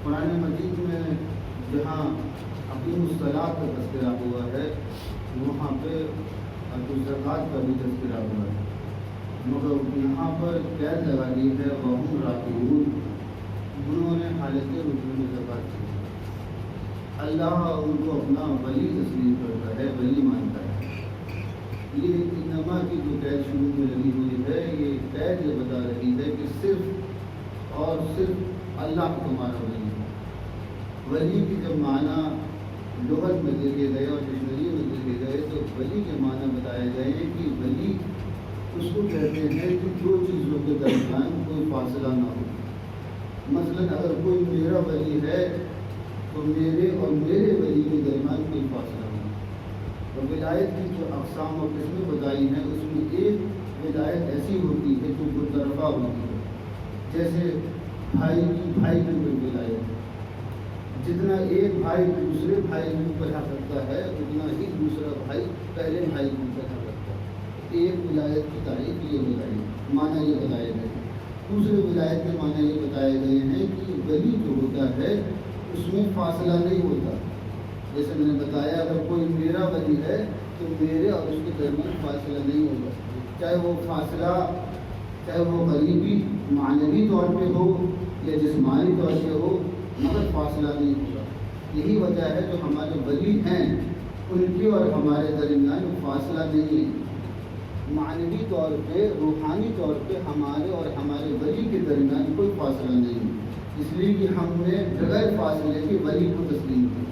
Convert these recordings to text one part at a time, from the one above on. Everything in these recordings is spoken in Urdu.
قرآن مجید میں جہاں اقیم الصلاۃ کا تذکرہ ہوا ہے وہاں پہ الزکوٰۃ کا بھی تذکرہ ہوا ہے، مگر یہاں پر قید لگا دی ہے وہم راکعون، انہوں نے حالت رکوع میں زکوٰۃ کی۔ اللہ ان کو اپنا ولی تسلیم کرتا ہے، ولی مانتا ہے۔ یہ انما کی جو قید شروع میں لگی ہوئی ہے، یہ قید یہ بتا رہی ہے کہ صرف اور صرف اللہ تمہارا ولی ہے۔ ولی کی جب معنی لغت میں دیکھے گئے اور ڈکشنری میں دیکھے گئے تو ولی کے معنی بتائے گئے ہیں کہ ولی اس کو کہتے ہیں کہ دو چیزوں کے درمیان کوئی فاصلہ نہ ہو۔ مثلا اگر کوئی میرا ولی ہے تو میرے اور میرے ولی کے درمیان کوئی فاصلہ نہ ہو۔ اور ولایت کی جو اقسام اور قسمیں بتائی ہیں اس میں ایک ولایت ایسی ہوتی ہے جو دو طرفہ ہوتی ہے، جیسے بھائی کی ولایت، جتنا ایک بھائی دوسرے بھائی کے اوپر حق رکھتا ہے اتنا ہی دوسرا بھائی پہلے بھائی کے اوپر حق رکھتا ہے۔ ایک ولایت کی تعریف یہ بتائی، معنی یہ بتائے گئے۔ دوسرے ولایت کے معنی یہ بتائے گئے ہیں کہ ولی جو ہوتا ہے اس میں فاصلہ نہیں ہوتا۔ جیسے میں نے بتایا اگر کوئی میرا ولی ہے تو میرے اور اس کے درمیان فاصلہ نہیں ہوگا، چاہے وہ فاصلہ چاہے وہ قریبی معنوی طور پہ ہو یا جسمانی طور پہ ہو، مگر فاصلہ نہیں ہوگا۔ یہی وجہ ہے جو ہمارے ولی ہیں ان کے اور ہمارے درمیان فاصلہ نہیں ہے۔ معنوی طور پہ روحانی طور پہ ہمارے اور ہمارے ولی کے درمیان کوئی فاصلہ نہیں ہے، اس لیے کہ ہم نے بغیر فاصلے کے ولی کو تسلیم کیا،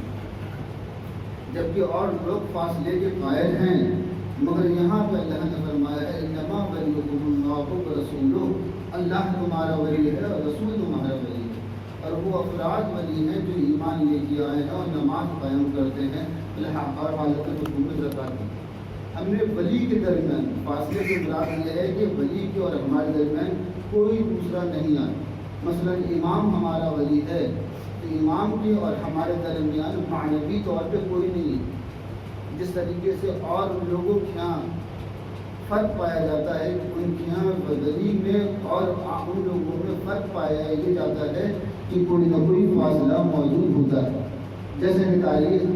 جبکہ اور لوگ فاصلے کے قائل ہیں۔ مگر یہاں پہ اللہ نے فرمایا ہے انما ولیکم اللہ ورسولہ، اللہ تمہارا ولی ہے اور رسول تمہارا ولی ہے۔ اور وہ افراد ولی ہیں جو ایمان لے کے آئے ہیں اور نماز قائم کرتے ہیں اور حالت رکوع میں زکوٰۃ دی۔ ہم نے ولی کے درمیان فاصلے سے مراد یہ ہے کہ ولی کے اور ہمارے درمیان کوئی دوسرا نہیں آئے۔ مثلا امام ہمارا ولی ہے تو امام کے اور ہمارے درمیان معنوی طور پہ کوئی نہیں ہے۔ جس طریقے سے اور لوگوں کے یہاں فرق پایا جاتا ہے کہ ان کے یہاں ولی میں اور ان لوگوں میں فرق پایا یہ جاتا ہے کہ کوئی نہ کوئی فاصلہ موجود ہوتا ہے۔ جیسے کہ تعلیم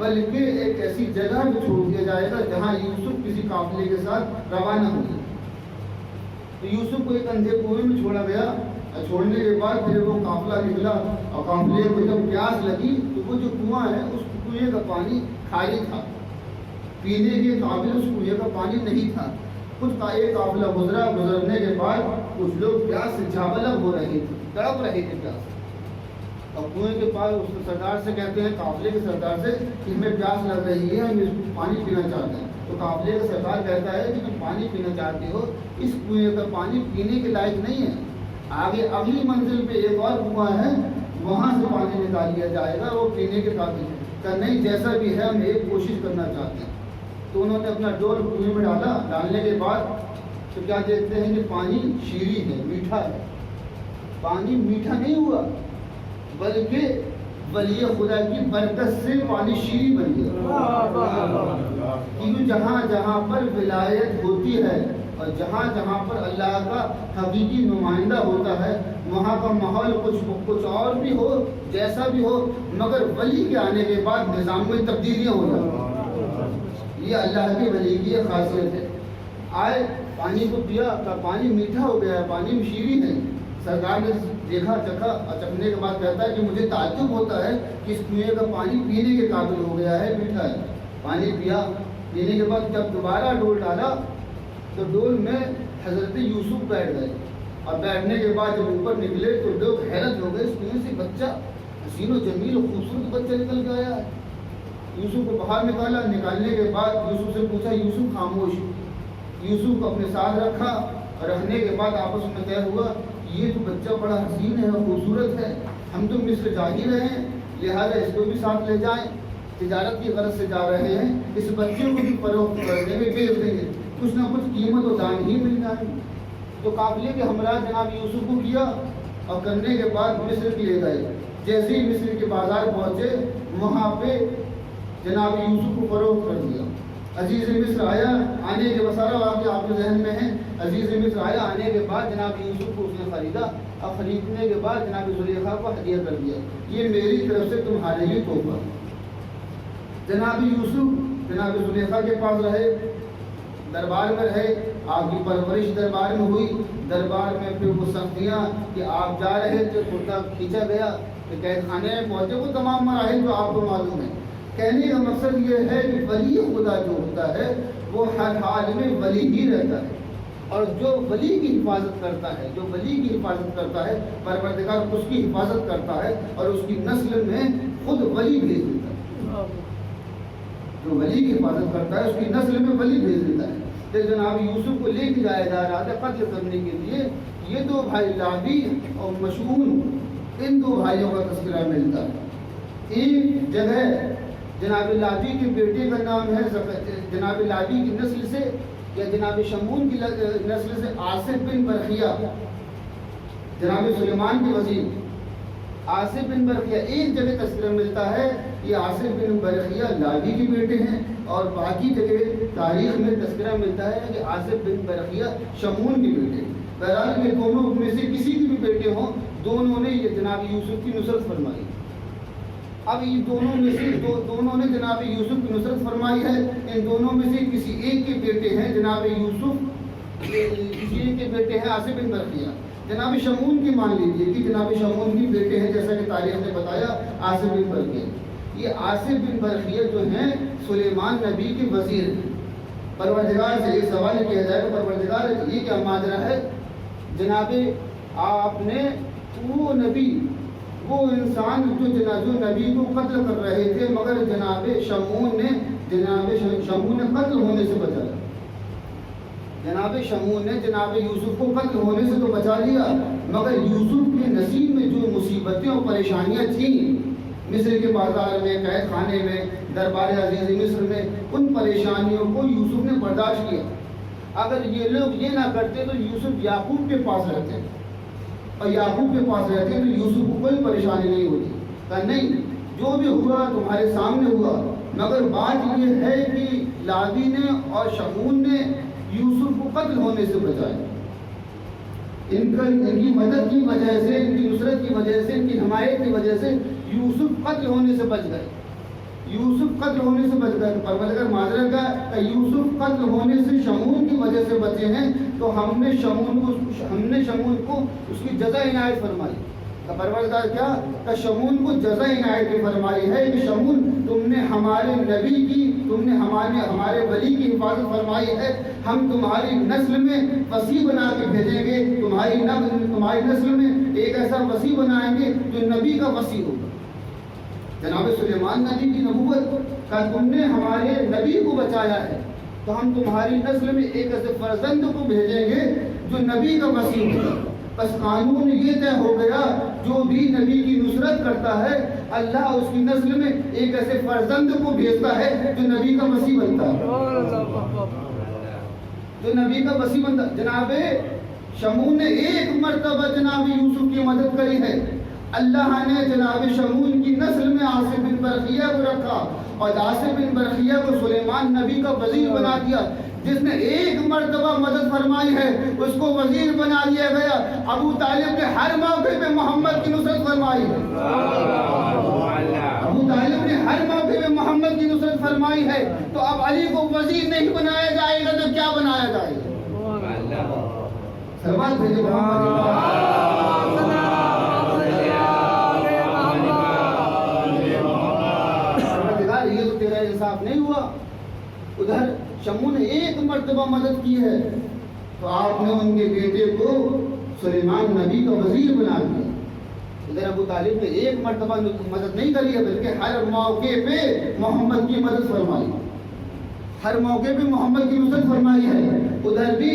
بلکہ ایک ایسی جگہ بھی چھوڑ دیا جائے گا جہاں یوسف کسی قافلے کے ساتھ روانہ ہوں گے۔ تو یوسف کو ایک اندھے کنویں میں چھوڑا گیا، اور چھوڑنے کے بعد پھر وہ قافلہ نکلا، اور قافلے کو جب پیاس لگی تو وہ جو کنواں ہے اس کنویں کا پانی خالی تھا، پینے کے قابل اس کنویں کا پانی نہیں تھا۔ کچھ ایک قافلہ گزرنے کے بعد کچھ لوگ پیاس سے جھاولب ہو رہے تھے، تڑپ رہے تھے پیاس سے، اور کنویں کے پاس اس سردار سے کہتے ہیں، قافلے کے سردار سے کہ ہمیں پیاس لگ رہی ہے، ہم پانی پینا چاہتے ہیں۔ تو قافلے کا سردار کہتا ہے کہ تم پانی پینا چاہتے ہو، اس کنویں کا پانی پینے کے لائق نہیں ہے، آگے اگلی منزل پہ ایک اور کنواں ہے، وہاں سے پانی نکال لیا جائے گا، وہ پینے کے قابل ہے۔ کہ نہیں، جیسا بھی ہے ہم ایک کوشش کرنا چاہتے ہیں۔ تو انہوں نے اپنا ڈول کنویں میں ڈالا، ڈالنے کے بعد تو کیا دیکھتے ہیں کہ پانی شیریں ہے، میٹھا ہے۔ پانی میٹھا نہیں ہوا، بلکہ ولی خدا کی برکت سے پانی شیریں بن گیا۔ کیونکہ جہاں جہاں پر ولایت ہوتی ہے اور جہاں جہاں پر اللہ کا حقیقی نمائندہ ہوتا ہے، وہاں کا ماحول کچھ اور بھی ہو، جیسا بھی ہو، مگر ولی کے آنے کے بعد نظام میں تبدیلیاں ہو جاتی ہیں۔ یہ اللہ کے ولی کی ایک خاصیت ہے۔ آئے پانی کو پیا، پانی میٹھا ہو گیا ہے، پانی میں شیریں ہے۔ سرکار نے دیکھا، چکھا، اور چکھنے کے بعد کہتا ہے کہ مجھے تعجب ہوتا ہے کہ اس کنویں کا پانی پینے کے قابل ہو گیا ہے، میٹھا ہے۔ پانی پیا، پینے کے بعد جب دوبارہ ڈول ڈالا تو ڈول میں حضرت یوسف بیٹھ گئے، اور بیٹھنے کے بعد جب اوپر نکلے تو لوگ حیرت ہو گئے، اس کنویں سے بچہ، حسین و جمیل و خوبصورت بچہ نکل کے آیا ہے۔ یوسف کو باہر نکالا، نکالنے کے بعد یوسف سے پوچھا، یوسف خاموش۔ یوسف کو اپنے ساتھ رکھا، اور رکھنے کے بعد آپس میں طے ہوا یہ تو بچہ بڑا حسین ہے اور خوبصورت ہے، ہم تو مصر جا ہی رہے ہیں، لہٰذا اس کو بھی ساتھ لے جائیں، تجارت کی غرض سے جا رہے ہیں، اس بچے کو بھی فروخت کر دیں گے، بیچ دیں گے، کچھ نہ کچھ قیمت و دام ہی مل جائے۔ تو قافلے کے ہمراہ جناب یوسف کو کیا، اور کرنے کے بعد مصر کے لے گئے۔ جیسے ہی مصر کے بازار پہنچے، وہاں پہ جناب یوسف کو فروخت کر دیا۔ عزیز مصر آیا، آنے کے سارا واقعہ آپ کے ذہن میں ہے۔ عزیز مصر آیا، آنے کے بعد جناب یوسف کو اس نے خریدا، اور خریدنے کے بعد جناب زلیخا کو ہدیہ کر دیا، یہ میری طرف سے تمہارے لیے تحفہ۔ جناب یوسف جناب زلیخا کے پاس رہے، دربار میں رہے، آپ کی پرورش دربار میں ہوئی۔ دربار میں پھر وہ سختیاں کہ آپ جا رہے تھے، کرتا کھینچا گیا، کہ قید خانے میں پہنچے، وہ تمام مراحل جو آپ کو معلوم ہے۔ کہنے کا مقصد یہ ہے کہ ولی خدا جو ہوتا ہے وہ ہر حال میں ولی ہی رہتا ہے، اور جو ولی کی حفاظت کرتا ہے، جو ولی کی حفاظت کرتا ہے، پروردگار اس کی حفاظت کرتا ہے، اور اس کی نسل میں خود ولی بھیج دیتا ہے۔ جو ولی کی حفاظت کرتا ہے اس کی نسل میں ولی بھیج دیتا ہے۔ کہ جناب یوسف کو لے کے جایا جا رہا تھا قتل کرنے کے لیے، یہ دو بھائی لاوی اور مشعون، ان دو بھائیوں کا تذکرہ ملتا ہے۔ ایک جگہ جناب لاوی کے بیٹے کا نام ہے، جناب لاوی کی نسل سے یا جناب شمعون کی نسل سے آصف بن برخیہ، جناب سلیمان کے وزیر آصف بن برخیہ، ایک جگہ تذکرہ ملتا ہے یہ آصف بن برخیہ لاوی کے بیٹے ہیں، اور باقی جگہ تاریخ میں تذکرہ ملتا ہے کہ آصف بن برخیہ شمعون کے بیٹے۔ بہرحال یہ دونوں میں سے کسی کے بھی بیٹے ہوں، دونوں نے یہ جناب یوسف کی نصرت فرمائی۔ اب یہ دونوں میں سے دونوں نے جناب یوسف کی نصرت فرمائی ہے، ان دونوں میں سے کسی ایک کے بیٹے ہیں جناب یوسف، کسی ایک کے بیٹے ہیں آصف بن برخیہ۔ جناب شمعون کی مان لیجیے کہ جناب شمعون کی بیٹے ہیں، جیسا کہ تاریخ نے بتایا آصف بن برخیہ۔ یہ آصف بن برخیہ جو ہیں سلیمان نبی کے وزیر ہیں۔ پروردگار سے ایک سوال کیا جائے کہ پروردگار یہ کیا ماجرا ہے، جناب آپ نے وہ نبی، وہ انسان جو نبی کو قتل کر رہے تھے، مگر جناب شمعون نے قتل ہونے سے بچایا، جناب شمعون نے جناب یوسف کو قتل ہونے سے تو بچا لیا، مگر یوسف کے نصیب میں جو مصیبتیں اور پریشانیاں تھیں مصر کے بازار میں، قید خانے میں، دربار عزیز مصر میں، ان پریشانیوں کو یوسف نے برداشت کیا۔ اگر یہ لوگ یہ نہ کرتے تو یوسف یعقوب کے پاس رہتے، اور یعقوب کے پاس رہتے تو یوسف کو کوئی پریشانی نہیں ہوتی۔ کہ نہیں، جو بھی ہوا تمہارے سامنے ہوا، مگر بات یہ ہے کہ لاوی نے اور شمعون نے یوسف کو قتل ہونے سے بچایا۔ ان کی مدد کی وجہ سے، ان کی نصرت کی وجہ سے، ان کی حمایت کی وجہ سے یوسف قتل ہونے سے بچ گئے۔ یوسف قتل ہونے سے بچ گئے. پروردگار معذرت کا یوسف قتل ہونے سے شمون کی وجہ سے بچے ہیں تو ہم نے شمون کو اس کی جزا عنایت فرمائی. پروردگار کیا کہ شمون کو جزا عنایت فرمائی ہے کہ شمون تم نے ہمارے نبی کی ہمارے ولی کی حفاظت فرمائی ہے. ہم تمہاری نسل میں وسیع بنا کے بھیجیں گے. تمہاری نسل میں ایک ایسا وسیع بنائیں گے جو نبی کا وسیع ہوگا. جناب سلیمان نبی کی نبوت کا تم نے ہمارے نبی کو بچایا ہے تو ہم تمہاری نسل میں ایک ایسے فرزند کو بھیجیں گے جو نبی کا وسیع ہوگا. بس قانون یہ طے ہو گیا جو بھی نبی کی نصرت کرتا ہے اللہ اس کی نسل میں ایک ایسے فرزند کو بھیجتا ہے جو نبی کا وسیع بنتا ہے. جو نبی کا وسیع بنتا. جناب شمون نے ایک مرتبہ جناب یوسف کی مدد کری ہے. اللہ نے جناب شمون کی نسل میں عاصم بن برقیہ کو رکھا اور عاصم بن برقیہ کو سلیمان نبی کا وزیر بنا دیا. جس نے ایک مرتبہ مدد فرمائی ہے اس کو وزیر بنا دیا گیا. ابو طالب نے ہر موقع پہ محمد کی نصرت فرمائی ہے. ابو طالب نے ہر موقع پہ محمد کی نصرت فرمائی ہے تو اب علی کو وزیر نہیں بنایا جائے گا تو کیا بنایا جائے گا؟ سلمان بھیجے یہ تو تیرا انصاف نہیں ہوا. ادھر شمون نے ایک مرتبہ مدد کی ہے تو آپ نے ان کے بیٹے کو سلیمان نبی کا وزیر بنا دیا. ادھر ابو طالب نے ایک مرتبہ مدد نہیں کری ہے بلکہ ہر موقع پہ محمد کی مدد فرمائی. ہر موقع پہ محمد کی نصرت فرمائی ہے. ادھر بھی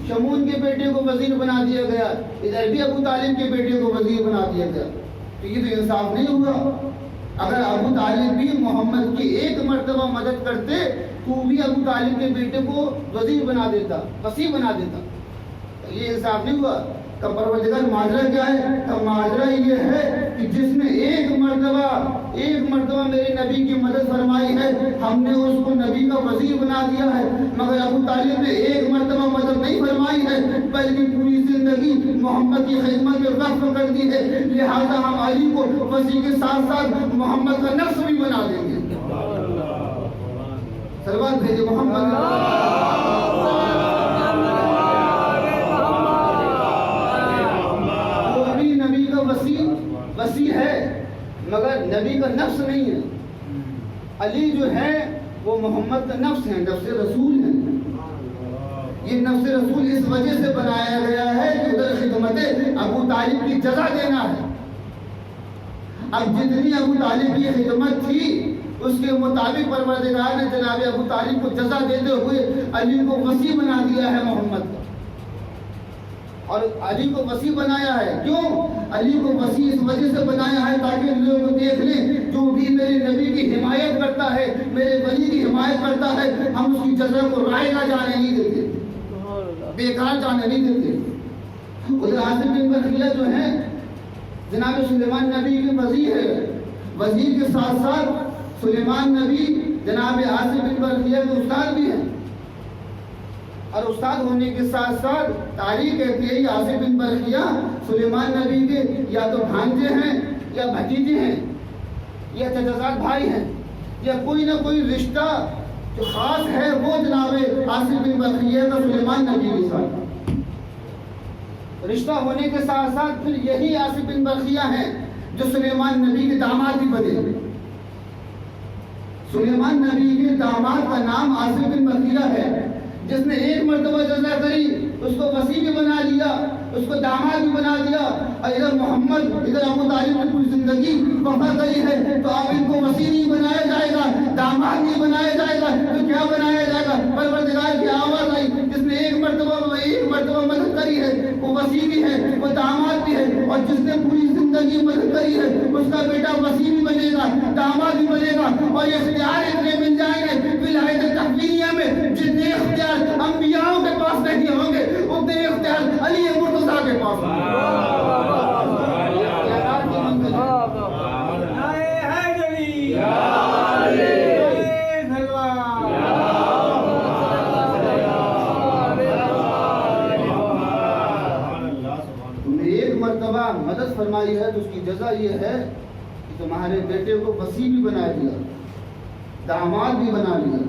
شمون کے بیٹے کو وزیر بنا دیا گیا, ادھر بھی ابو طالب کے بیٹے کو وزیر بنا دیا گیا. تو یہ تو انصاف نہیں ہوگا. اگر ابو طالب بھی محمد کی ایک مرتبہ مدد کرتے تو بھی ابو طالب کے بیٹے کو وزیر بنا دیتا, وسیع بنا دیتا. یہ انصاف نہیں ہوا. تو پروردگار معاذرہ کیا ہے؟ تو معاذرہ یہ ہے کہ جس نے ایک مرتبہ میرے نبی کی مدد فرمائی ہے ہم نے اس کو نبی کا وزیر بنا دیا ہے. مگر ابو طالب نے ایک مرتبہ مدد نہیں فرمائی ہے بلکہ پوری زندگی محمد کی خدمت میں وقف کر دی ہے. لہذا ہم علی کو وسیع کے ساتھ ساتھ محمد کا نفس بھی بنا دیں گے. سلوات بھیجے محمد. وسیع ہے مگر نبی کا نفس نہیں ہے. علی جو ہے وہ محمد کا نفس ہے, نفس رسول ہے. یہ نفس رسول اس وجہ سے بنایا گیا ہے کہ ادھر خدمت ابو طالب کی جزا دینا ہے. اب جتنی ابو طالب کی خدمت تھی اس کے مطابق پروردگار نے جناب ابو طالب کو جزا دیتے ہوئے علی کو وسیع بنا دیا ہے محمد کا. اور علی کو وسیع بنایا ہے. کیوں علی کو وسیع اس وجہ سے بنایا ہے تاکہ لوگ دیکھ لیں جو بھی میرے نبی کی حمایت کرتا ہے, میرے ولی کی حمایت کرتا ہے, ہم اس کی جزا کو رائگاں جانے نہیں دیتے, بیکار جانے نہیں دیتے. ادھر عاصم بن برقیہ جو ہیں جناب سلیمان نبی کے وزیر ہے. وزیر کے ساتھ ساتھ سلیمان نبی جناب عاصم بن برقیہ کے استاد بھی ہیں. اور استاد ہونے کے ساتھ ساتھ تاریخ کہتی ہے عاصم بن برقیہ سلیمان نبی کے یا تو بھانجے ہیں یا بھتیجے ہیں یا چچازاد بھائی ہیں یا کوئی نہ کوئی رشتہ جو خاص ہے وہ جناب عاصم بن برقیہ کا سلیمان نبی کے ساتھ رشتہ ہونے کے ساتھ ساتھ پھر یہی عاصم بن برقیہ ہیں جو سلیمان نبی کے داماد بھی بنے. سلیمان نبی کے داماد کا نام عاصم بن برقیہ ہے جس نے ایک مرتبہ جزا کری اس کو وسیع بھی بنا لیا, اس کو داماد بھی بنا دیا. اور ادھر محمد ادھر ابو طالب نے پوری زندگی وفا کری ہے تو اب ان کو وسیع نہیں بنایا جائے گا, داماد نہیں بنایا جائے گا تو کیا بنایا جائے گا؟ پروردگار کی آواز آئی جس نے ایک مرتبہ مدد کری ہے وہ وسیع بھی ہے, وہ داماد بھی ہے. اور جس نے پوری زندگی مدد کری ہے اس کا بیٹا وسیع بھی بنے گا, داماد بھی بنے گا. اور یہ اختیار اتنے مل جائیں گے ولایت تکوینیہ میں جتنے اختیار انبیاء کے پاس نہیں ہوں گے اتنے اختیار علی مرتضیٰ کے پاس ہوں تم نے ایک مرتبہ مدد فرمائی ہے تو اس کی جزا یہ ہے کہ تمہارے بیٹے کو وسیع بھی بنا دیا. داماد بھی بنا لیا.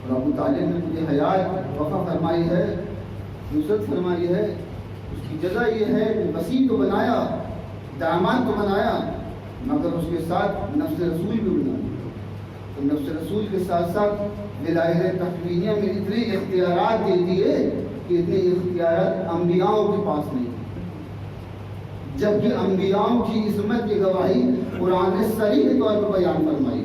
اور ابو طالب نے مجھے حیات وفا فرمائی ہے، نصرت فرمائی ہے. اس کی جزا یہ ہے کہ وسیع تو بنایا، داماد تو بنایا، مگر اس کے ساتھ نفس رسول بھی بنایا. تو نفس رسول کے ساتھ ساتھ ولایت تقویہ میں اتنے اختیارات دے دیے کہ اتنے اختیارات انبیاءوں کے پاس نہیں، جبکہ انبیاءوں کی عصمت کی گواہی قرآن نے صریح طور پر بیان فرمائی.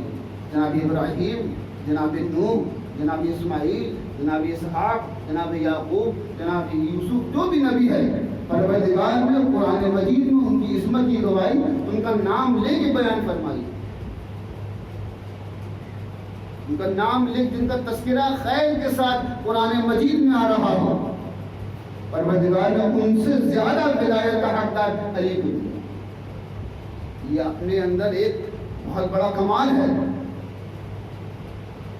جناب ابراہیم، جناب نوح، جناب اسماعیل، جناب اسحاق، جناب یعقوب، جناب یوسف، جو بھی نبی ہے پروردگار نے قرآن مجید میں ان کی عصمت کی گواہی ان کا نام لے کے بیان فرمائی. ان کا نام لکھ، جن کا تذکرہ خیر کے ساتھ قرآن مجید میں آ رہا ہو، پروردگار نے ان سے زیادہ ولایت کا حقدار علی کو دیا. یہ اپنے اندر ایک بہت بڑا کمال ہے.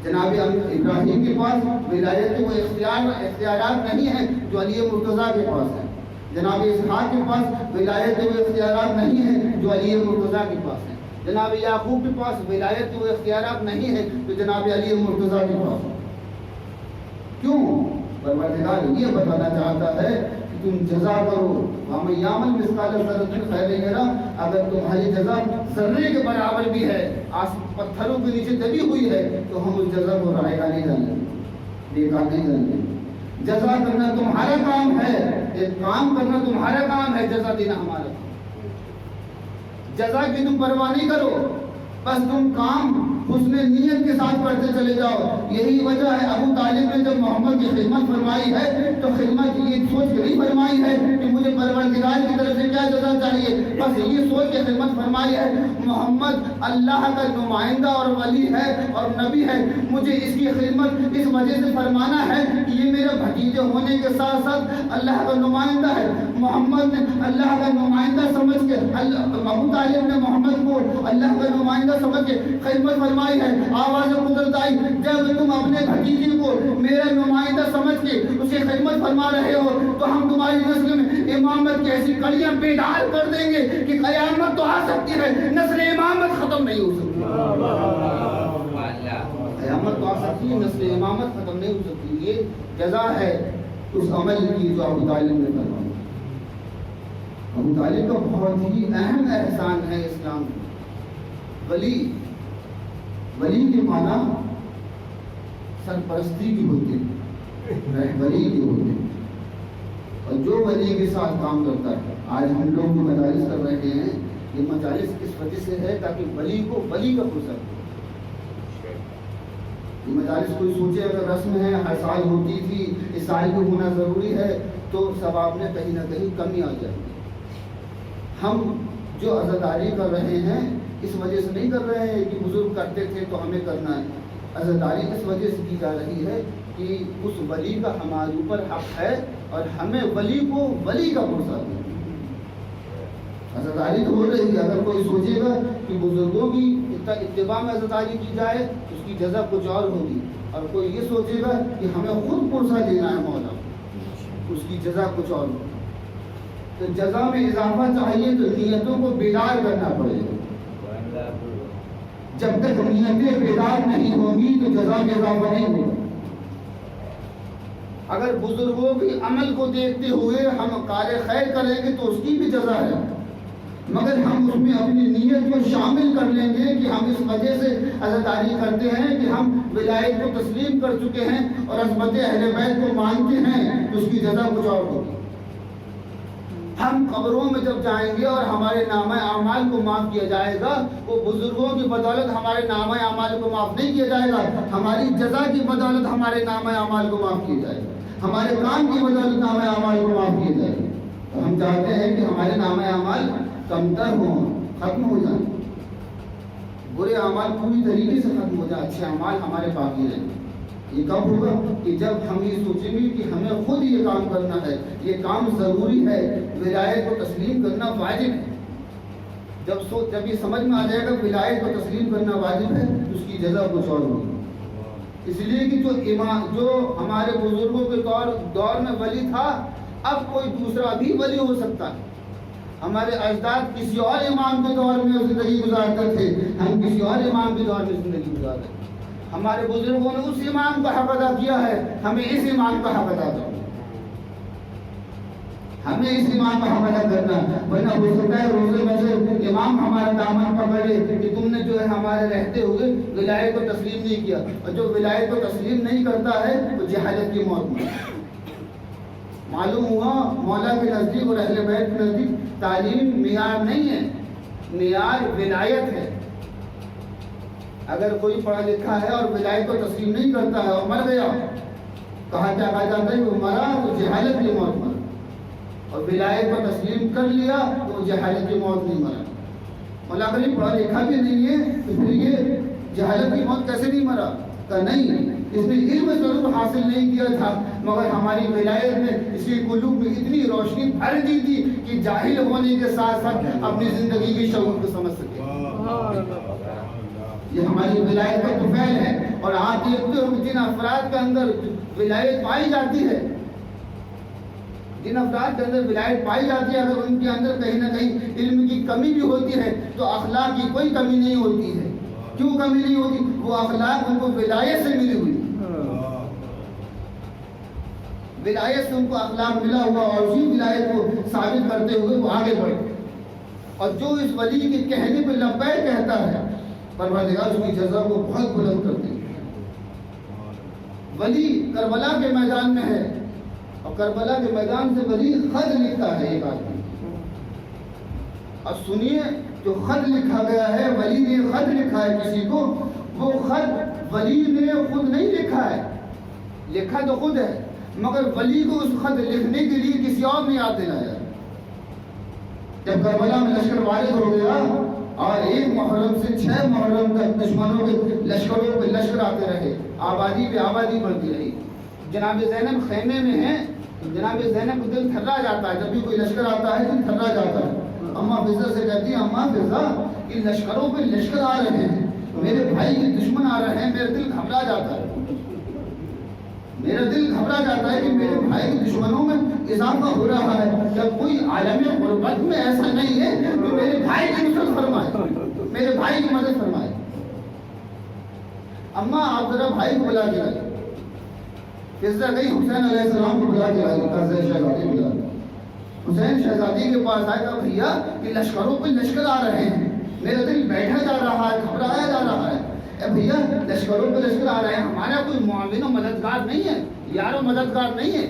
جناب ابراہیم کے پاس ولایت کے وہ اختیارات نہیں ہیں جو علی مرتضیٰ کے پاس ہیں. جناب اسحاق کے پاس ولایت کے وہ اختیارات نہیں ہیں جو علی مرتضیٰ کے پاس ہیں. جناب یعقوب کے پاس ولایت کے وہ اختیارات نہیں ہیں جو جناب علی مرتضیٰ کے پاس ہیں. کیوں؟ پروردگار یہ بتانا چاہتا ہے کہ تم جزا کرو. وَمَن يَعْمَلْ مِثْقَالَ ذَرَّةٍ خَيْرًا يَرَهُ. اگر تمہاری جزا ذرے کے برابر بھی ہے، پتھروں کے نیچے دبی ہوئی ہے، تو ہم اس جزا کو رائگاں نہیں جانیں گے، بیکار نہیں جانیں گے. جزا کرنا تمہارا کام ہے، ایک کام کرنا تمہارا کام ہے، جزا دینا ہمارا کام. جزا کی تم پرواہ نہیں کرو، بس تم کام حسن نیت کے ساتھ کرتے چلے جاؤ. یہی وجہ ہے ابو طالب نے جب محمد کی خدمت فرمائی ہے تو خدمت یہ سوچ کے نہیں فرمائی ہے کہ مجھے پروردگار کی طرف سے کیا جزا چاہیے، بس یہ سوچ کے خدمت فرمائی ہے محمد اللہ کا نمائندہ اور ولی ہے اور نبی ہے، مجھے اس کی خدمت اس وجہ سے فرمانا ہے کہ یہ میرے بھتیجے ہونے کے ساتھ ساتھ اللہ کا نمائندہ ہے. محمد نے اللہ کا نمائندہ سمجھ کے ابو طالب نے محمد کو اللہ کا نمائندہ سمجھ کے خدمت فرمائی ہے. آواز قدرت آئی، جب تم اپنے بھتیجے کو میرا نمائندہ سمجھ کے اسے خدمت فرما رہے ہو تو ہم تمہاری نسل میں امامت کی ایسی کڑیاں بیدار کر دیں گے کہ قیامت تو آ سکتی ہے، نسل امامت ختم نہیں ہو سکتی. قیامت تو آ سکتی ہے، نسل امامت ختم نہیں ہو سکتی. یہ جزا ہے اس عمل کی جو ابو طالب نے فرمایا. ابو طالب کا بہت ہی اہم احسان ہے اسلام میں. ولی کے معنی سرپرستی کی ہوتی ہے، رہبری کی ہوتی ہے، اور جو ولی کے ساتھ کام کرتا ہے. آج ہم لوگ جو مجالس کر رہے ہیں، یہ مجالس اس وجہ سے ہے تاکہ ولی کو ولی کا فرصت ہو. یہ مجالس کوئی سوچے اگر رسم ہے، ہر سال ہوتی تھی، اس سال کو ہونا ضروری ہے، تو ثواب میں کہیں نہ کہیں کمی آ جائے گی. ہم جو عزاداری کر رہے ہیں اس وجہ سے نہیں کر رہے ہیں کہ بزرگ کرتے تھے تو ہمیں کرنا ہے. عزاداری اس وجہ سے کی جا رہی ہے کہ اس ولی کا ہمارے اوپر حق ہے اور ہمیں ولی کو ولی کا فرصت ہے. عزاداری تو ہو رہی ہے. اگر کوئی سوچے گا کہ بزرگوں کی اتباع میں عزاداری کی جائے اس کی جزا کچھ اور ہوگی، اور کوئی یہ سوچے گا کہ ہمیں خود پرسہ دینا ہے مولا، اس کی جزا کچھ اور ہوگی. تو جزا میں اضافہ چاہیے تو نیتوں کو بیدار کرنا پڑے گا. جب تک نیتیں بیدار نہیں ہوں گی تو جزا میں اضافہ نہیں ہوگا. اگر بزرگوں کے عمل کو دیکھتے ہوئے ہم کار خیر کریں گے تو اس کی بھی جزا ہے، مگر ہم اس میں اپنی نیت کو شامل کر لیں گے کہ ہم اس وجہ سے عزاداری کرتے ہیں کہ ہم ولایت کو تسلیم کر چکے ہیں اور عصمت اہل بیت کو مانتے ہیں، تو اس کی جزا کچھ اور ہوگی. ہم قبروں میں جب جائیں گے اور ہمارے نامہ اعمال کو معاف کیا جائے گا، وہ بزرگوں کی بدولت ہمارے نامہ اعمال کو معاف نہیں کیا جائے گا، ہماری جزا کی بدولت ہمارے نامہ اعمال کو معاف کیا جائے گا، ہمارے کام کی بدولت نامہ اعمال کو معاف کیا جائے گا. تو ہم چاہتے ہیں کہ ہمارے نامہ اعمال کمتر ہوں، ختم ہو جائیں، برے اعمال پوری طریقے سے ختم ہو جائیں، اچھے اعمال ہمارے باقی رہیں. یہ کب ہوگا؟ کہ جب ہم یہ سوچیں گے کہ ہمیں خود یہ کام کرنا ہے، یہ کام ضروری ہے، ولایت کو تسلیم کرنا واجب ہے. جب یہ سمجھ میں آ جائے گا ولایت کو تسلیم کرنا واجب ہے تو اس کی جزا کچھ اور ہوگی. اس لیے کہ جو ہمارے بزرگوں کے دور میں ولی تھا، اب کوئی دوسرا بھی ولی ہو سکتا ہے. ہمارے اجداد کسی اور امام کے دور میں زندگی گزارتے تھے، ہم کسی اور امام کے دور میں زندگی گزارتے ہیں۔ ہمارے بزرگوں نے اس امام کا حق ادا کیا ہے، ہمیں اس امام کا حق ادا کرنا، ہمیں اس امام کا حق ادا کرنا۔ ورنہ ہو سکتا ہے روزے میں سے امام ہمارا دامن پکڑ لے کہ تم نے جو ہے ہمارے رہتے ہوئے ولایت کو تسلیم نہیں کیا، اور جو ولایت کو تسلیم نہیں کرتا ہے وہ جہالت کی موت میں۔ معلوم ہوا مولا کے نزدیک اور اہل بیت کے نزدیک تعلیم معیار نہیں ہے، معیار ولایت ہے۔ اگر کوئی پڑھا لکھا ہے اور ولایت کو تسلیم نہیں کرتا ہے اور مر گیا، کہا جاتا ہے وہ مرا تو جہالت کی موت مرا، اور ولایت کو تسلیم کر لیا تو جہالت کی موت نہیں مرا۔ مولا علی پڑھا لکھا بھی نہیں ہے تو پھر یہ جہالت کی موت کیسے نہیں مرا؟ کہ نہیں، اس نے علم ضرور حاصل نہیں کیا تھا، مگر ہماری ولایت نے اس کے قلوب میں اتنی روشنی بھر دی تھی کہ جاہل ہونے کے ساتھ ساتھ اپنی زندگی کی شعور کو سمجھ سکے۔ یہ ہماری ولایت کا طفیل ہے۔ اور آپ دیکھتے ہو جن افراد کے اندر ولایت پائی جاتی ہے، جن افراد کے اندر ولایت پائی جاتی ہے، اگر ان کے اندر کہیں نہ کہیں علم کی کمی بھی ہوتی ہے تو اخلاق کی کوئی کمی نہیں ہوتی ہے۔ کیوں کمی نہیں ہوتی؟ وہ اخلاق ان کو ولایت سے ملی ہوئی، ولایت سے ان کو اخلاق ملا ہوا، اور اسی ولایت کو ثابت کرتے ہوئے وہ آگے بڑھے۔ اور جو اس ولی کے کہنے پہ لبیک کہتا ہے، پروردگار اس کی جزا کو بہت بلند کرتے ہیں۔ ولی کربلا کے میدان میں ہے، اور کربلا کے میدان سے ولی خط لکھتا ہے ایک آدمی، اور سنیے جو خط لکھا گیا ہے، ولی نے خط لکھا ہے کسی کو، وہ خط ولی نے خود نہیں لکھا ہے، لکھا تو خود ہے، مگر ولی کو اس خط لکھنے کے لیے کسی اور نے یاد دلایا۔ جب کربلا میں لشکر وارد ہو گیا اور 1 محرم سے 6 محرم تک دشمنوں کے لشکروں پہ لشکر آتے رہے، آبادی پہ آبادی بڑھتی رہی، جناب زینب خیمے میں ہیں، جناب زینب کو دل تھرا جاتا ہے، جب بھی کوئی لشکر آتا ہے دل تھرا جاتا ہے۔ اماں فضا سے کہتی ہے، اماں فضا ان لشکروں پہ لشکر آ رہے ہیں، میرے بھائی کے دشمن آ رہے ہیں، میرا دل گھبرا جاتا ہے، میرا دل گھبرا جاتا ہے کہ میرے بھائی کے دشمنوں میں اضافہ ہو رہا ہے۔ جب کوئی عالم غربت میں ایسا نہیں ہے کہ میرے بھائی کی نصرت فرمائے، میرے بھائی کی مدد فرمائے۔ اماں آپ ذرا بھائی کو بلا کے آئیے۔ فضا گئی حسین علیہ السلام کو بلا کے آئی، شہزادی بلا، حسین شہزادی کے پاس آئے، کہا بھیا کہ لشکروں پہ لشکر آ رہے ہیں، میرا دل بیٹھا جا رہا ہے، گھبرایا جا رہا ہے۔ اے بھیا لشکروں پہ لشکر آ رہے ہیں، ہمارا کوئی معاون و مددگار نہیں ہے، یار و مددگار نہیں ہے،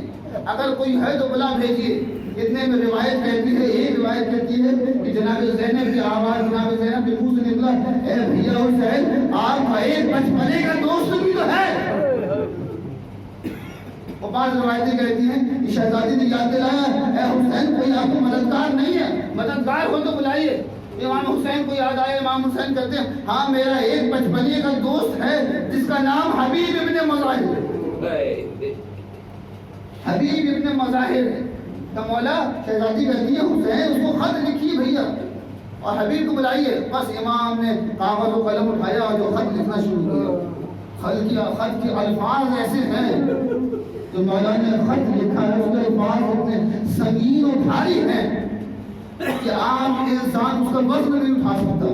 اگر کوئی ہے تو بلا بھیجیے۔ اتنے میں روایت کہتی ہے، ایک روایت کہتی ہے کہ جناب زینب کی آواز جناب زینب کے منہ سے نکلا، اے بھیا حسین آپ کا ایک بچپنے کا دوست بھی تو ہے۔ اور بعض روایتیں کہتی ہیں کہ شہزادی نے یاد دلایا، اے حسین کوئی آپ کو مددگار نہیں ہے، مددگار ہو تو بلائیے۔ امام حسین کو یاد آئے، امام حسین کہتے ہیں، ہاں میرا ایک بچپنے کا دوست ہے جس کا نام حبیب ابن مظاہر ہے، حبیب ابن مظاہر ہے۔ تو مولا شہزادی کہتی ہے حسین اس کو خط لکھیے بھیا اور حبیب کو بلائیے۔ بس امام نے کاغذ و قلم اٹھایا اور جو خط لکھنا شروع کیا۔ خط کے الفاظ ایسے ہیں تو مولا نے خط لکھا ہے، اس کے الفاظ اتنے سنگین و بھاری ہیں کہ عام انسان اس کا وزن نہیں اٹھا سکتا۔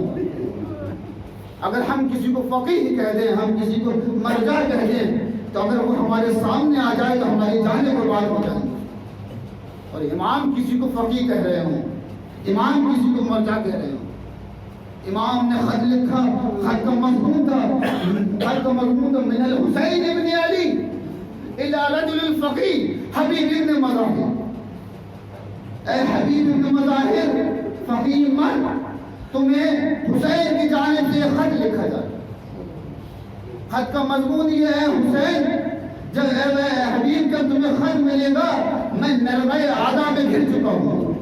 اگر ہم کسی کو فقیہ کہہ دیں، ہم کسی کو مرجع کہہ دیں، تو اگر وہ ہمارے سامنے آ جائے تو ہماری جانیں برباد ہو جائیں۔ اور امام کسی کو فقیہ کہہ رہے ہوں، امام کسی کو مرجع کہہ رہے ہوں۔ امام نے خط لکھا، خط کا مضمون تھا من الحسین ابن علی الى رجل الفقیہ حبیب ابن مظاہر، اے حبیب ابن مظاہر فقیہ مرد، تمہیں حسین کی جانب سے خط لکھا جائے۔ خط کا مضمون یہ ہے، حسین جب اے حبیب جب تمہیں خط ملے گا، میں نرغہ اعداء میں گھر چکا ہوں،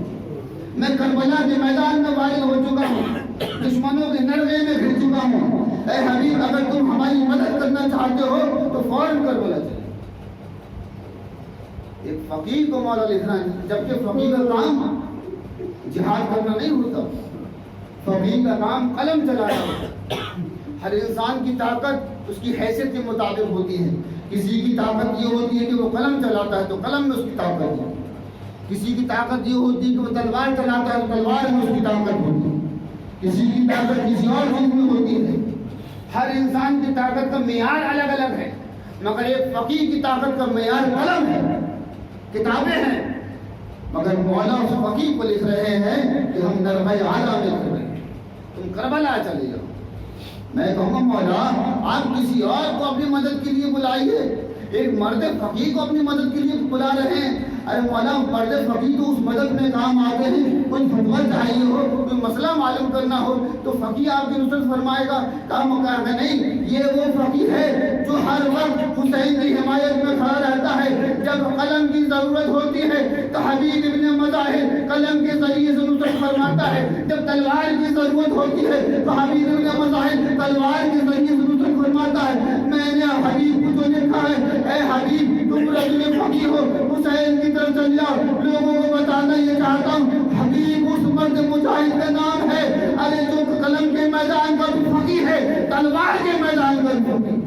میں کربلا کے میدان میں وارد ہو چکا ہوں، دشمنوں کے نرغے میں گھر چکا ہوں۔ اے حبیب اگر تم ہماری مدد کرنا چاہتے ہو تو فوراً کربلا چلے۔ ایک فقیر کو مولا لکھنا ہے، جبکہ فقیر کا کام جہاد کرنا نہیں ہوتا، فقیر کا کام قلم چلانا ہوتا۔ ہر انسان کی طاقت اس کی حیثیت کے مطابق ہوتی ہے، کسی کی طاقت یہ ہوتی ہے کہ وہ قلم چلاتا ہے تو قلم میں اس کی طاقت ہے، کسی کی طاقت یہ ہوتی ہے کہ وہ تلوار چلاتا ہے تو تلوار میں اس کی طاقت ہوتی ہے، کسی کی طاقت کسی اور چیز میں ہوتی ہے۔ ہر انسان کی طاقت کا معیار الگ الگ ہے، مگر ایک فقیہ کی طاقت کا معیار قلم ہے، کتابیں ہیں۔ مگر مولا اس فقیہ کو لکھ رہے ہیں کہ ہم نرمۂ اعلیٰ میں کر رہے ہیں، تم کربلا چلے جاؤ۔ میں کہوں گا مولا آپ کسی اور کو اپنی مدد کے لیے بلائیے، ایک مرد فقیہ کو اپنی مدد کے لیے بلا رہے ہیں۔ ارے مولا مرد فقیہ تو اس مدد میں کام آتے ہیں، کوئی فتویٰ چاہیے ہو، کوئی مسئلہ معلوم کرنا ہو تو فقیہ آپ کی نصرت فرمائے گا، کام کر دے۔ نہیں، یہ وہ فقیہ ہے جو ہر وقت حسین کی حمایت میں کھڑا رہتا ہے۔ جب قلم کی ضرورت ہوتی ہے تو حبیب ابن مظاہر قلم کے ذریعے سے نصرت فرماتا ہے، جب تلوار کی ضرورت ہوتی ہے تو حبیب ابن مظاہر تلوار کے ذریعے سے نصرت فرماتا ہے۔ میں نے حبیب کو جو لکھا ہے، اے حبیب تم رجل فقیہ ہو، حسین کی طرف چل جاؤ، لوگوں کو بتانا یہ چاہتا ہوں حبیب اس مرد مجاہد کا نام ہے، ارے جو قلم کے میدان کا بھی فقیہ ہے، تلوار کے میدان کا بھی فقیہ۔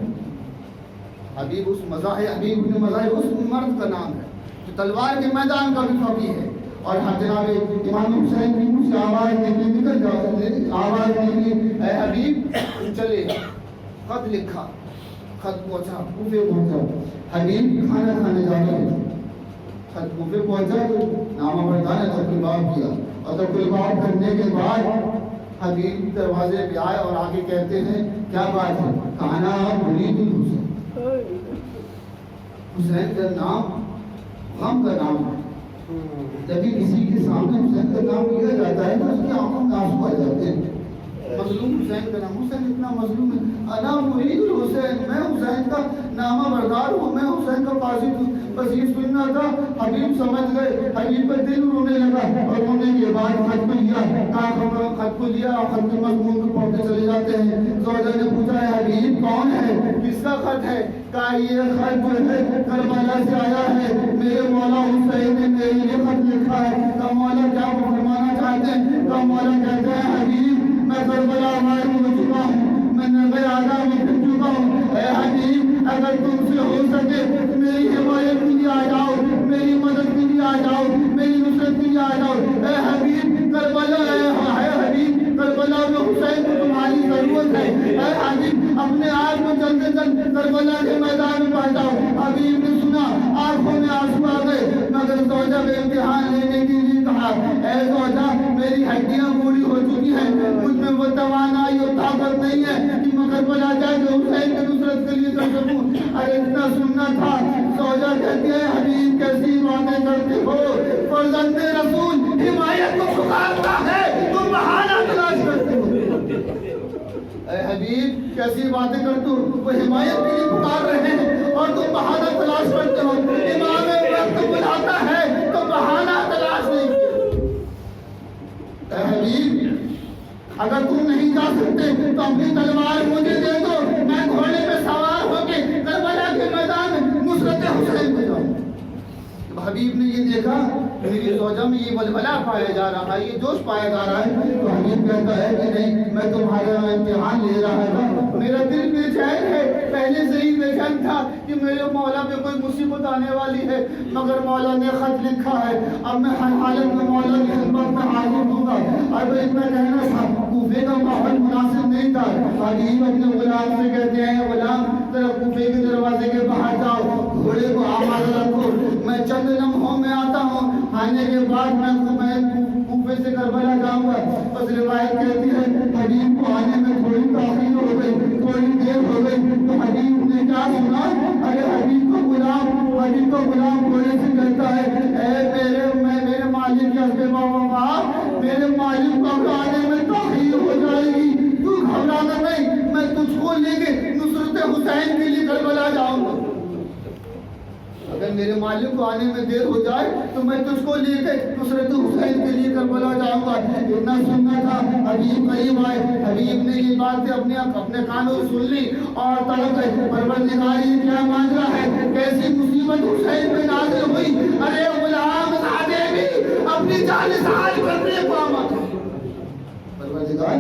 حبیب اس مظاہر، حبیب ابن مظاہر اس مرد کا نام ہے جو تلوار کے میدان کا بھی فقیہ ہے۔ اور جناب امام حسین کی منہ سے آواز نکل جاؤ، آواز نکلی اے حبیب چلے، خط لکھا، خط پہنچا، کوفے پہنچا، حبیب کھانا کھانے جانا ہے، خط کوفے پہنچا تو نامہ بردار نے تقریبات کیا، اور تقریبات کرنے کے بعد حبیب دروازے پہ آئے اور آگے کہتے ہیں کیا بات ہے؟ کہنا مرید الحسین، حسین کا نام غم کا نام ہے۔ جب بھی کسی کے سامنے حسین کا نام لیا جاتا ہے تو اس کی آنکھوں میں آنسو آ جاتے ہیں۔ مظلوم حسین کا نام، حسین اتنا مظلوم ہے، انا مرید الحسین، میں حسین کا نامہ بردار ہوں، میں حسین کا قاصد ہوں۔ بس یہ سننا تھا، حبیب سمجھ گئے، حبیب کا دل رونے لگا، اور رونے کے بعد خط کو لیا، خط کو لیا اور خط کے مضمون کو پڑھتے چلے جاتے ہیں۔ زوجہ نے پوچھا ہے حبیب کون ہے، کس کا خط ہے؟ کہا یہ خط جو ہے کربلا سے آیا ہے، میرے مولا حسین نے میرے لیے خط لکھا ہے۔ کہا مولا کیا فرمانا چاہتے ہیں؟ کہا مولا کہتے ہیں حبیب میں کربلا مائل ہو چکا ہوں، میں نرمۂ اعلیٰ میں پھر چکا ہوں، اے حبیب اگر تم سے ہو سکے میری حمایت کے لیے آ جاؤ، میری مدد کے لیے آ جاؤ، میری نصرت کے لیے آ جاؤ۔ اے حبیب کربلا ہے حبیب کربلا میں حسین کو تمہاری ضرورت ہے، اے حبیب اپنے آپ کو جلد سے جلد کربلا کے میدان میں پہنچاؤ۔ حبیب نے سنا، آنکھوں میں آنسو آ گئے، مگر زوجہ میں امتحان لینے کے لیے کہا اے زوجہ میری ہڈیاں بوڑھی ہو چکی ہیں، مجھ میں وہ توانائی اور طاقت نہیں ہے کہ میں کربلا جائے تو حسین کی نصرت کے لیے کر سکوں۔ ارے اتنا سننا تھا، زوجہ کہتی ہے حبیب کیسی باتیں کرتے ہو، فرزند رسول حمایت کو پکارتا ہے تم بہانہ تلاش کرتے ہو۔ اے حبیب کیسی باتیں کرتے ہو، وہ حمایت کے لیے پکار رہے ہیں اور تم بہانہ تلاش کرتے ہو۔ امام وقت بلاتا ہے تو بہانہ تلاش نہیں کرتے۔ اے حبیب اگر تم نہیں جا سکتے تو اپنی تلوار مجھے دے دو، میں گھوڑے پہ سوار ہو کے کربلا کے میدان میں نصرت حسین پہ جاؤں۔ حبیب نے یہ دیکھا میری زوجہ میں یہ ولولہ پایا جا رہا ہے، یہ جوش پایا جا رہا ہے، تو حبیب کہتا ہے کہ نہیں میں تمہارا امتحان لے رہا تھا، میرا دل بے چین ہے، پہلے سے ہی بے چین تھا کہ میرے مولا پہ کوئی مصیبت آنے والی ہے، مگر مولا نے خط لکھا ہے، اب میں ہر حالت میں مولا کی خدمت میں حاضر ہوں گا۔ اب اتنا کہنا تھا، کوفے کا ماحول مناسب نہیں تھا۔ حبیب اپنے غلام سے کہتے ہیں غلام ذرا کوفے کے دروازے کے باہر جاؤ، گھوڑے کو آمادہ رکھو، میں چند لمحوں میں آتا ہوں، آنے کے بعد میں کوفے سے کربلا جاؤں گا۔ بس روایت کہتی ہے حبیب کو آنے میں تھوڑی تاخیر ہو گئی، تھوڑی دیر ہو گئی، تو حبیب نے کیا سنا؟ ارے حبیب کو غلام گھوڑے سے کہتا ہے اے میرے مالک یا میرے مالک کو آنے میں تاخیر ہو جائے گی، تو گھبرانا نہیں، میں تجھ کو لے کے نصرت حسین کے لیے کربلا جاؤں گا۔ اگر میرے مالک کو آنے میں دیر ہو جائے تو میں تجھ کو لے کے نصرت حسین کے لیے کربلا جاؤں گا۔ اتنا سننا تھا، حبیب قریب آئے، حبیب نے یہ باتیں اپنے کانوں سن لی اور طلب ہے پروردگار یہ کیا ماجرا ہے، کیسی مصیبت حسین پہ نازل ہوئی؟ ارے غلام زادے بھی اپنی جان نثار کرنے کو آمد، پروردگار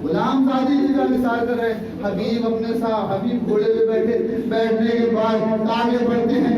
غلام زادی کی جان نثار کر رہے۔ حبیب اپنے ساتھ، حبیب گھوڑے پہ بیٹھنے کے بعد آگے بڑھتے ہیں،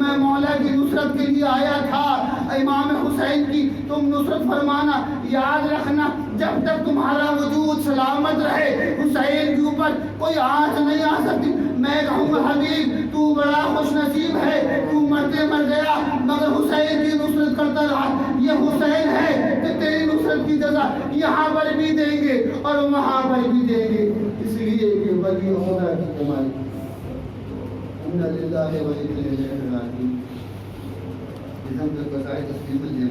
میں مولا کی نصرت کے لیے آیا تھا۔ امام حسین کی تم نصرت فرمانا، یاد رکھنا جب تک تمہارا وجود سلامت رہے حسین کے اوپر کوئی آنچ نہیں آ سکتی۔ میں کہوں گا حبیب تو بڑا خوش نصیب ہے، تو مرتے مر گیا مگر حسین کی نصرت کرتا رہا۔ یہ حسین ہے کہ تیری نصرت کی جزا یہاں پر بھی دیں گے اور وہاں پر بھی دیں گے، اس لیے کہ ولی خدا کی کمائی۔ انا للہ و انا الیہ راجعون۔ ہم کا قصائد تسلیم الجن